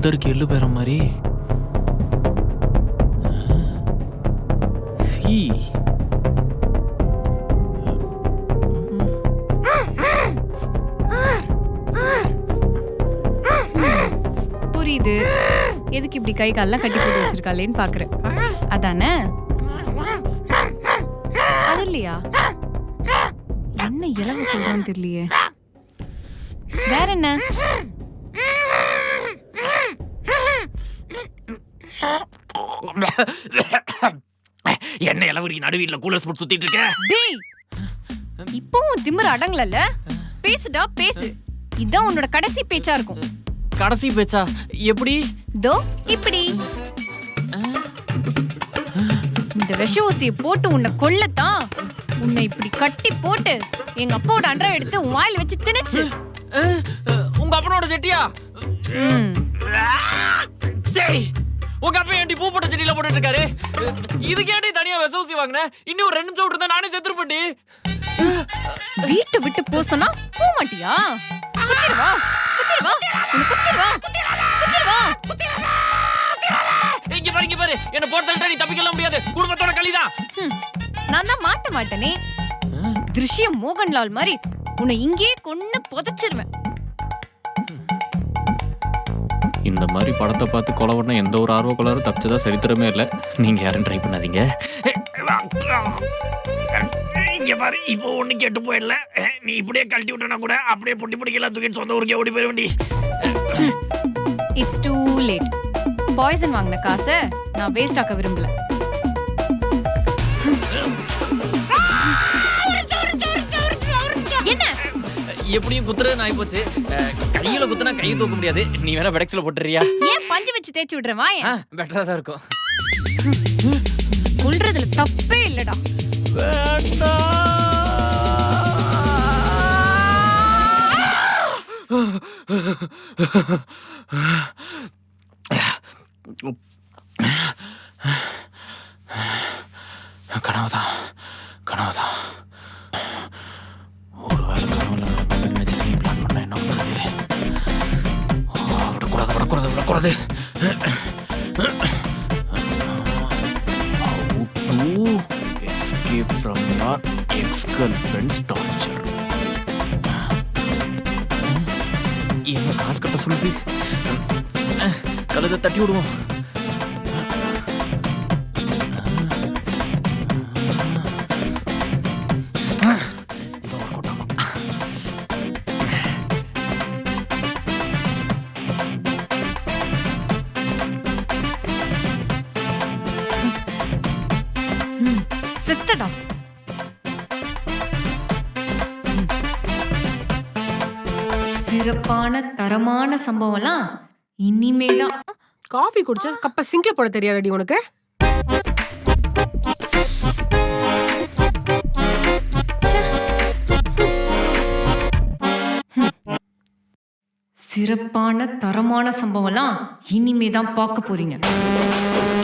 புத்தருக்கு எள்ளு பேர மாதிரி. சி புரியுது. எதுக்கு இப்படி கை கால்லாம் கட்டி போட்டு வச்சிருக்காளேன்னு பாக்குறேன். அதானே? அது இல்லையா? என்ன இலவ சொல்றான்னு தெரியலையே. வேற என்ன? என்ன இளவரி நடுவீட்ல கூலர் ஸ்போர்ட் சுத்திட்டு இருக்க? டேய், இப்பவும் திமிர அடங்கலல. பேசுடா பேசு. இதான் உன்னோட கடைசி பேச்சா இருக்கும். கடைசி பேச்சா? எப்படி? தோ இப்படி. இந்த விஷ ஊசியை போட்டு உன்னை கொல்லத்தான் உன்னை இப்படி கட்டி போட்டு எங்க அப்பாவோட அண்டரை எடுத்து உன் வாயில வச்சு திணிச்சு. உங்க அப்பனோட செட்டியா? சரி, உங்க அப்பா ஏன்டி பூ போட்ட செடியில போட்டுட்டு இருக்காரு? இதுக்கு ஏன்டி தனியா விஷ ஊசி வாங்கின? இன்னும் 2 நிமிஷம் விட்டு நானே செத்துருப்பேன்டி. வீட்டை விட்டு போ சொன்னா போக மாட்டியா? குத்திடுவா குத்திடுவா குத்திடுவா குத்திடுவா. இங்க பாரு, இங்க பாரு, என்ன போட்டு நீ தப்பிக்கலாம் முடியாது. குடும்பத்தோட கலிதான். நான் தான் மாட்ட மாட்டேனே. திருஷ்யம் மோகன்லால் மாதிரி உன்னை இங்கே கொன்னு புதைச்சிருவேன். இந்த மாதிரி படத்தை பார்த்து கொலை பண்ண எந்த ஒரு ஆர்வ கொள்ளாரும் தப்பிச்சதா சரித்திரமே இல்லை. நீங்க யாரும் ட்ரை பண்ணாதீங்க. இங்க பாரு, இப்போ ஒண்ணு கேட்டு போயிடல. நீ இப்படியே கழட்டி விட்டனா கூட அப்படியே பொட்டி பிடிக்கலாம் தூக்கிட்டு சொந்த ஊருக்கே ஓடி போயிட வேண்டி. It's too late. பாய்சன் வாங்கின காசை நான் வேஸ்ட் ஆக்க விரும்பல. என்ன எப்படியும் குத்துறது நான் போச்சு. கையில குத்துனா கையை தூக்க முடியாது. நீ வேணா பெடக்ஸ்ல போட்டுறியா? ஏன் பஞ்சு வச்சு தேய்ச்சி விடுறேன் வாயே. பெட்டரா தான் இருக்கும். கொல்றதுல தப்பே இல்லடா. கனவுதான் கனவுதான். ஒருவேளை கனவுல நினைச்சு பிளான் பண்ண என்ன பண்ணுறது? விடக்கூடாது விடக்கூடாது விடக்கூடாது. How to escape from your ex-girlfriend's torture. என்ன காசு கட்ட சொல்லுது? கழுதை தட்டி விடுவோம். செத்தடா. சிறப்பான தரமான சம்பவம்லாம் இனிமேதான். காஃபி குடிச்சா கப்ப சிங்க்ல போட தெரியாதடி உனக்கு? சிறப்பான தரமான சம்பவம்லாம் இனிமேதான் பார்க்க போறீங்க.